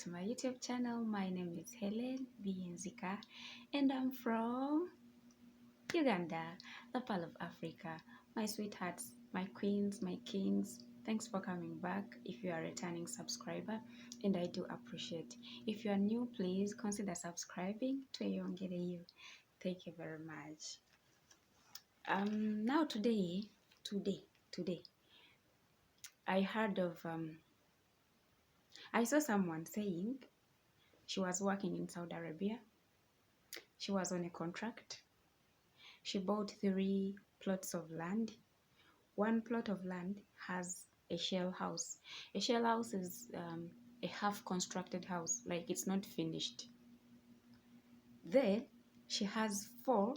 to my YouTube channel. My name is Helen Bienzika and I'm from Uganda, the Pearl of Africa. My sweethearts, my queens, my kings, thanks for coming back if you are a returning subscriber, and I do appreciate. If you are new, please consider subscribing to Yongere You. Thank you very much. Now today, I heard of I saw someone saying she was working in Saudi Arabia. She was on a contract. She bought 3 plots of land. One plot of land has a shell house. A shell house is a half-constructed house, like it's not finished. Then she has 4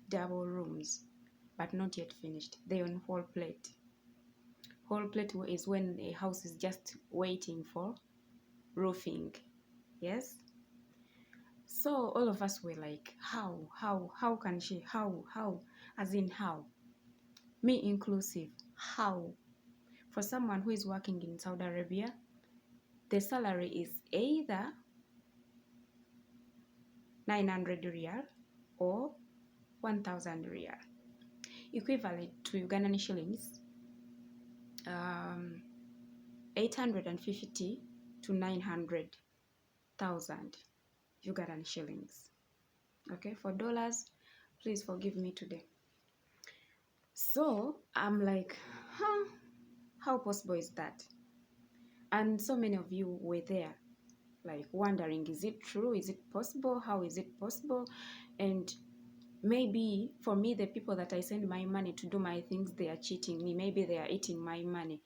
double rooms, but not yet finished. They're on whole plate. Whole plate is when a house is just waiting for roofing. Yes? So all of us were like, how can she, how, as in how? Me inclusive, how? For someone who is working in Saudi Arabia, the salary is either 900 riyal or 1000 riyal, equivalent to Ugandan shillings, 850 to 900,000 Ugandan shillings. Okay, for dollars, please forgive me today. So I'm like, how possible is that? And so many of you were there, like wondering, is it true? Is it possible? How is it possible? And maybe for me, the people that I send my money to do my things, they are cheating me. Maybe they are eating my money.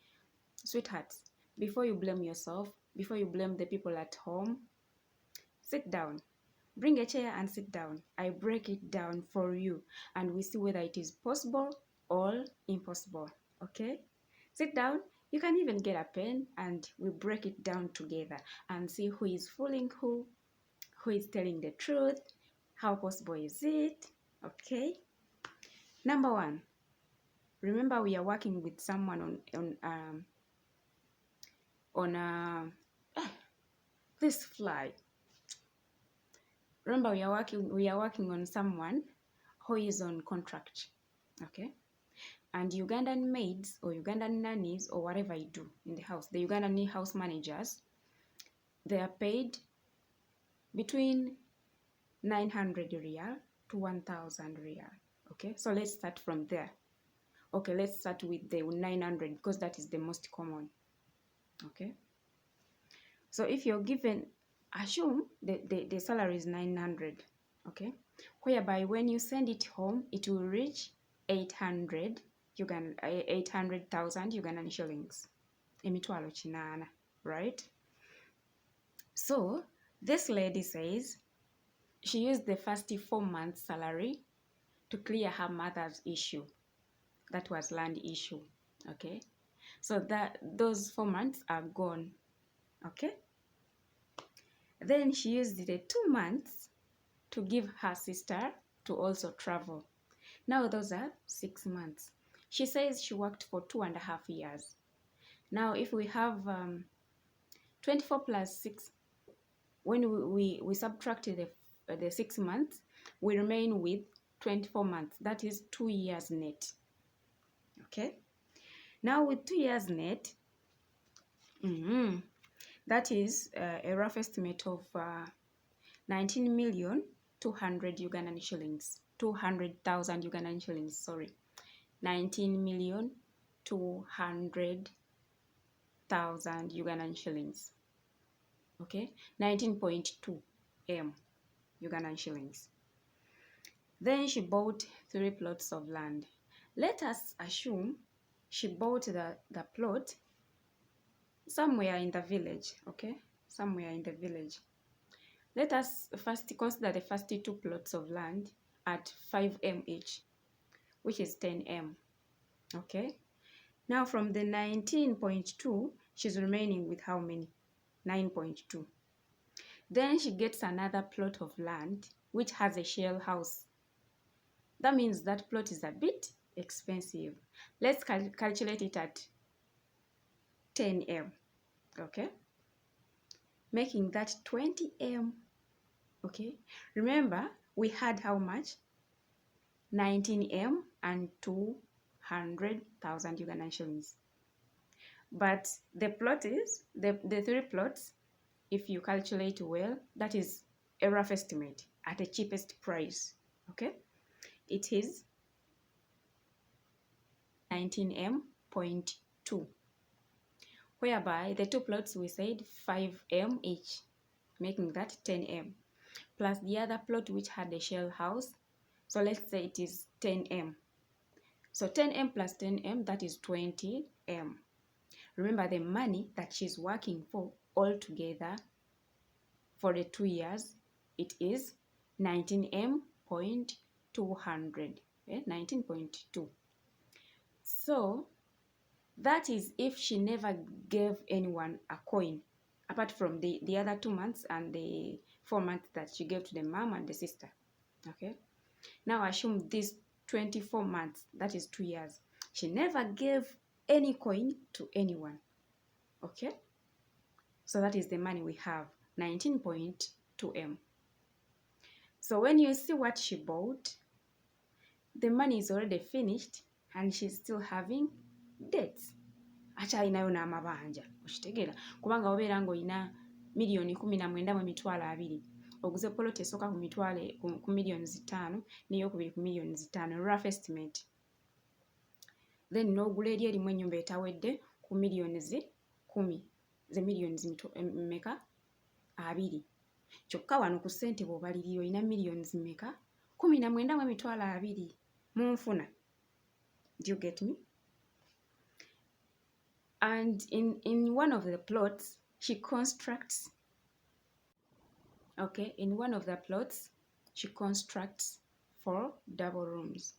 Sweethearts, before you blame yourself, before you blame the people at home, sit down. Bring a chair and sit down. I break it down for you and we see whether it is possible or impossible. Okay? Sit down. You can even get a pen and we break it down together and see who is fooling who is telling the truth, how possible is it. Okay? Number 1, remember we are working with someone on this fly. Remember we are working on someone who is on contract. Okay? And Ugandan maids or Ugandan nannies or whatever you do in the house, the Ugandan house managers, they are paid between 900 riyal to 1000 riyal. Okay, so let's start from there. Okay, let's start with the 900 because that is the most common. Okay, so if you're given, assume the salary is 900. Okay, whereby when you send it home, it will reach 800,000 Ugandan shillings. Emitwalo chinana, right? So this lady says she used the first 4 months salary to clear her mother's issue. That was land issue. Okay, so that those 4 months are gone. Okay, then she used the 2 months to give her sister to also travel. Now those are 6 months. She says she worked for 2.5 years. Now if we have 24 plus 6, when we subtract the 6 months, we remain with 24 months. That is 2 years net. Okay, now with 2 years net, that is a rough estimate of 19,200,000 Ugandan shillings. 200,000 Ugandan shillings, sorry. 19,200,000 Ugandan shillings. Okay, 19.2 M Ugandan shillings. Then she bought 3 plots of land. Let us assume she bought the plot somewhere in the village. Okay, somewhere in the village. Let us first consider the first 2 plots of land at 5 M each, which is 10 M. Okay, now from the 19.2, she's remaining with how many? 9.2. Then she gets another plot of land which has a shell house. That means that plot is a bit expensive. Let's calculate it at 10 M. Okay, making that 20M. Okay, remember we had how much? 19M and 200,000 Ugandan shillings. But the plot is, the three plots, if you calculate well, that is a rough estimate at the cheapest price. Okay, it is 19M.2, whereby the two plots we said 5M each, making that 10M, plus the other plot which had a shell house. So let's say it is 10M. So 10M plus 10M, that is 20M. Remember the money that she's working for altogether for the 2 years, it is 19M.200. Okay? 19.2. So that is if she never gave anyone a coin, apart from the other 2 months and the 4 months that she gave to the mom and the sister. Okay, now assume this 24 months, that is 2 years, she never gave any coin to anyone. Okay, so that is the money we have, 19.2M. So when you see what she bought, the money is already finished and she's still having debts. Akyalinayo n'amabanja, okitegeera, kubanga obeera ng'olina miliyoni 19,200, oguze poloti esooka ku miliyoni 5 n'eyokubiri ku miliyoni 5, rough estimate. Then n'ogula eri erimu ennyumba etawedde ku miliyoni 10, ze miliyoni mmeka? 2. Kyokka wano ku ssente bw'obalirira olina miliyoni mmeka? 19,200 mu nfuna. Do you get me? And in one of the plots, she constructs, okay, in one of the plots, she constructs 4 double rooms.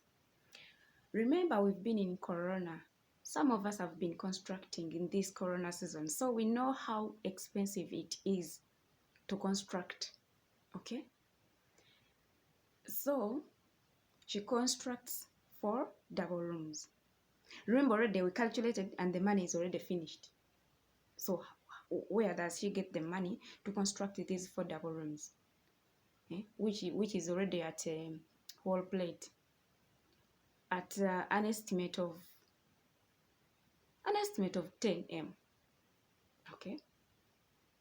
Remember, we've been in Corona. Some of us have been constructing in this Corona season, so we know how expensive it is to construct, okay? So she constructs 4 double rooms. Remember, already we calculated and the money is already finished. So where does she get the money to construct these 4 double rooms? Which is already at a whole plate at an estimate of 10M. Okay,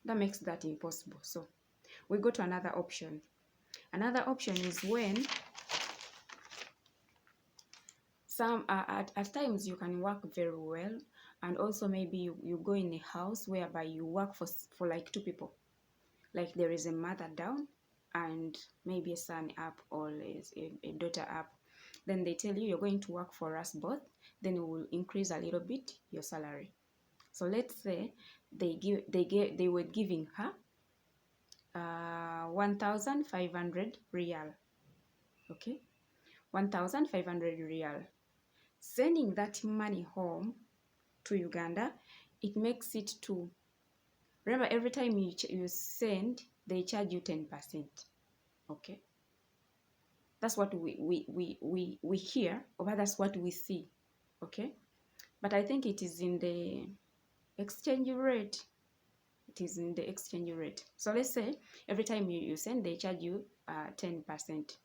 that makes that impossible. So we go to another option. Another option is when some at times you can work very well, and also maybe you go in a house whereby you work for like 2 people, like there is a mother down and maybe a son up or a daughter up. Then they tell you, you're going to work for us both, then we will increase a little bit your salary. So let's say they were giving her 1,500 real. Okay, 1,500 real. Sending that money home to Uganda, it makes it to, remember, every time you send, they charge you 10%. Okay, that's what we hear, or that's what we see. Okay, but I think it is in the exchange rate. It is in the exchange rate. So let's say every time you send, they charge you 10%.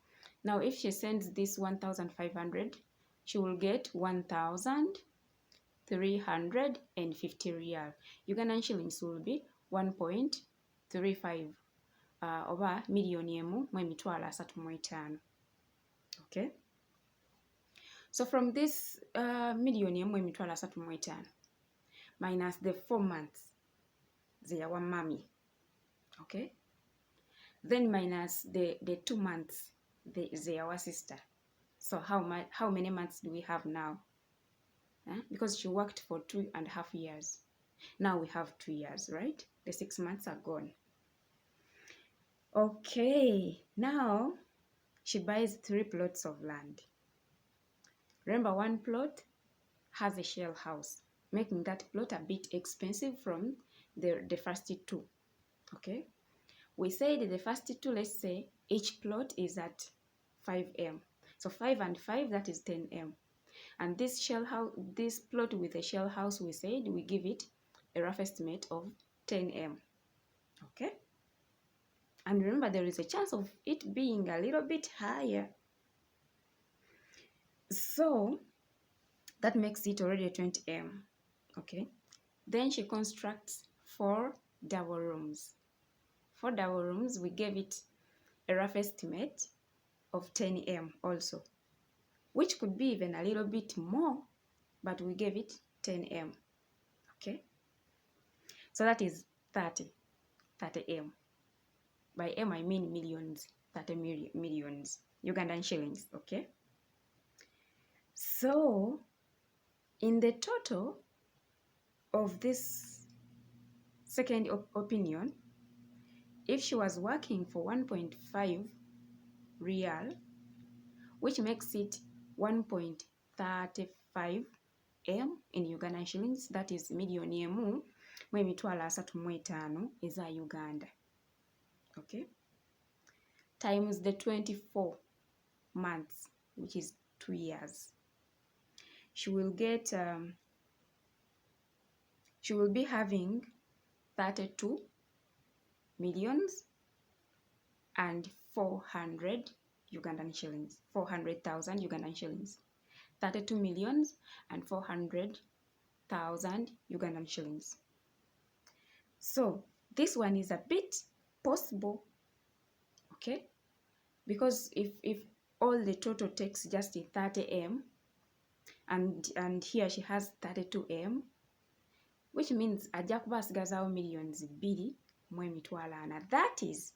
Now if she sends this 1,500, she will get 1,350 real. Ugandan shillings will be 1.35 oba miliyoni emu mu emitwalo 35. Okay, so from this miliyoni emu emitwalo 35 minus the 4 months ze yawa mami, okay, then minus the 2 months ze yawa sister. So how many months do we have now? Because she worked for 2.5 years. Now we have 2 years, right? The 6 months are gone. Okay, now she buys 3 plots of land. Remember, one plot has a shell house, making that plot a bit expensive from the first 2. Okay, we said the first 2, let's say each plot is at 5M. So 5 and 5, that is 10M. And this shell house, this plot with a shell house, we said we give it a rough estimate of 10M. Okay, and remember there is a chance of it being a little bit higher. So that makes it already 20M. Okay, then she constructs 4 double rooms. 4 double rooms, we gave it a rough estimate of 10M also, which could be even a little bit more, but we gave it 10M. Okay, so that is 30M. By M I mean millions, 30 millions Ugandan shillings. Okay, so in the total of this second opinion, if she was working for 1.5 real, which makes it 1.35 M in Ugandan shillings, that is million emu mu emitwalo 35 eza Uganda. Okay, times the 24 months, which is 2 years, she will get she will be having 32 millions and 400 Ugandan shillings, 400,000 Ugandan shillings, 32 millions and 400,000 Ugandan shillings. So this one is a bit possible, okay, because if all the total takes just 30M and here she has 32M, which means ajja kuba asigazawo millions 2 mu emitwalo 4. That is,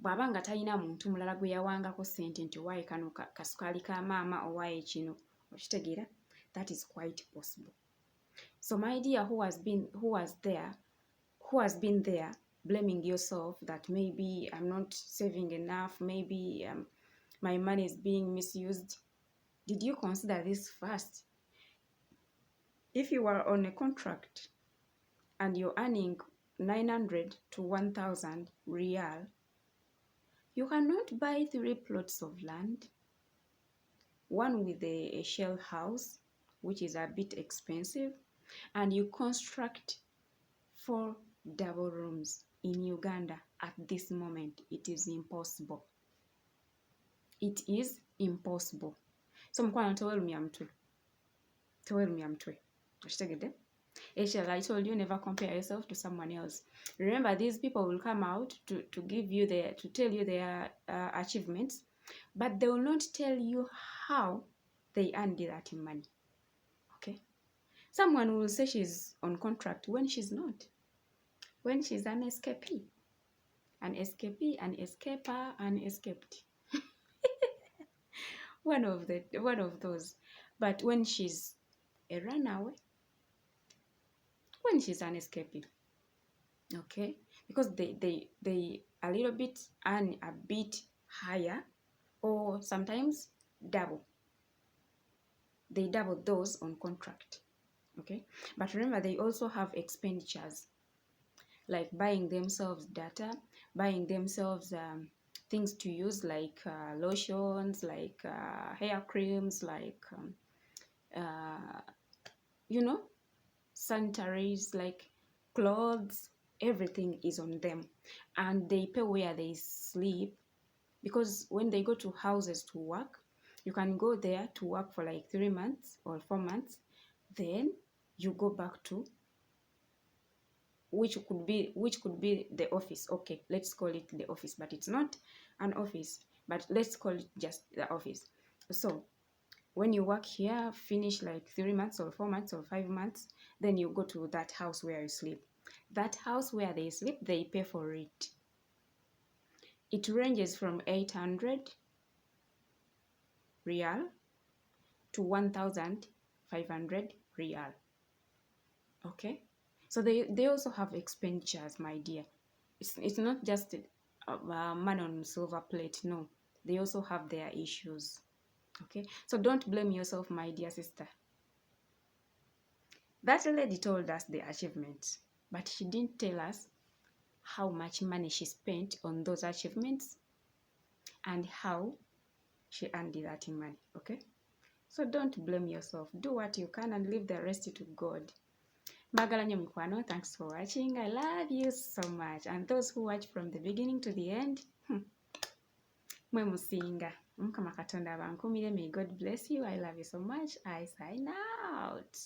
bw'aba nga talina muntu mulala gwe yawangako ssente nti owaaye kano kasukaali ka maama owaaye kino, okitegeera, that is quite possible. So my dear, who has been there blaming yourself that maybe I'm not saving enough, maybe my money is being misused, did you consider this first? If you were on a contract and you're earning 900 to 1,000 real, you cannot buy 3 plots of land, one with a shell house, which is a bit expensive, and you construct 4 double rooms in Uganda at this moment. It is impossible. It is impossible. So mkwano tewelumya mtwe. Okitegedde? Eshel, I told you, never compare yourself to someone else. Remember, these people will come out to give you to tell you their achievements, but they will not tell you how they earned that money. Okay? Someone will say she's on contract when she's not. When she's an escapee. An escapee, an escaper, an escaped. one of those. But when she's a runaway, when she's an escapee, okay, because they a little bit earn a bit higher, or sometimes double. They double those on contract, okay. But remember, they also have expenditures like buying themselves data, buying themselves things to use like lotions, like hair creams, like sanitaries, like clothes. Everything is on them, and they pay where they sleep, because when they go to houses to work, you can go there to work for like 3 months or 4 months, then you go back to which could be the office. Okay, let's call it the office, but it's not an office, but let's call it just the office. So when you work here, finish like 3 months or 4 months or 5 months, then you go to that house where you sleep. That house where they sleep, they pay for it. It ranges from 800 real to 1,500 real. Okay, so they also have expenditures, my dear. It's not just man on silver plate. No, they also have their issues. Okay, so don't blame yourself, my dear sister. That lady told us the achievements, but she didn't tell us how much money she spent on those achievements and how she earned that money. Okay, so don't blame yourself. Do what you can and leave the rest to God. Mbagala nnyo mikwano. Thanks for watching. I love you so much. And those who watch from the beginning to the end, mwe musinga. Mukama Katonda abankumire. May God bless you. I love you so much. I sign out.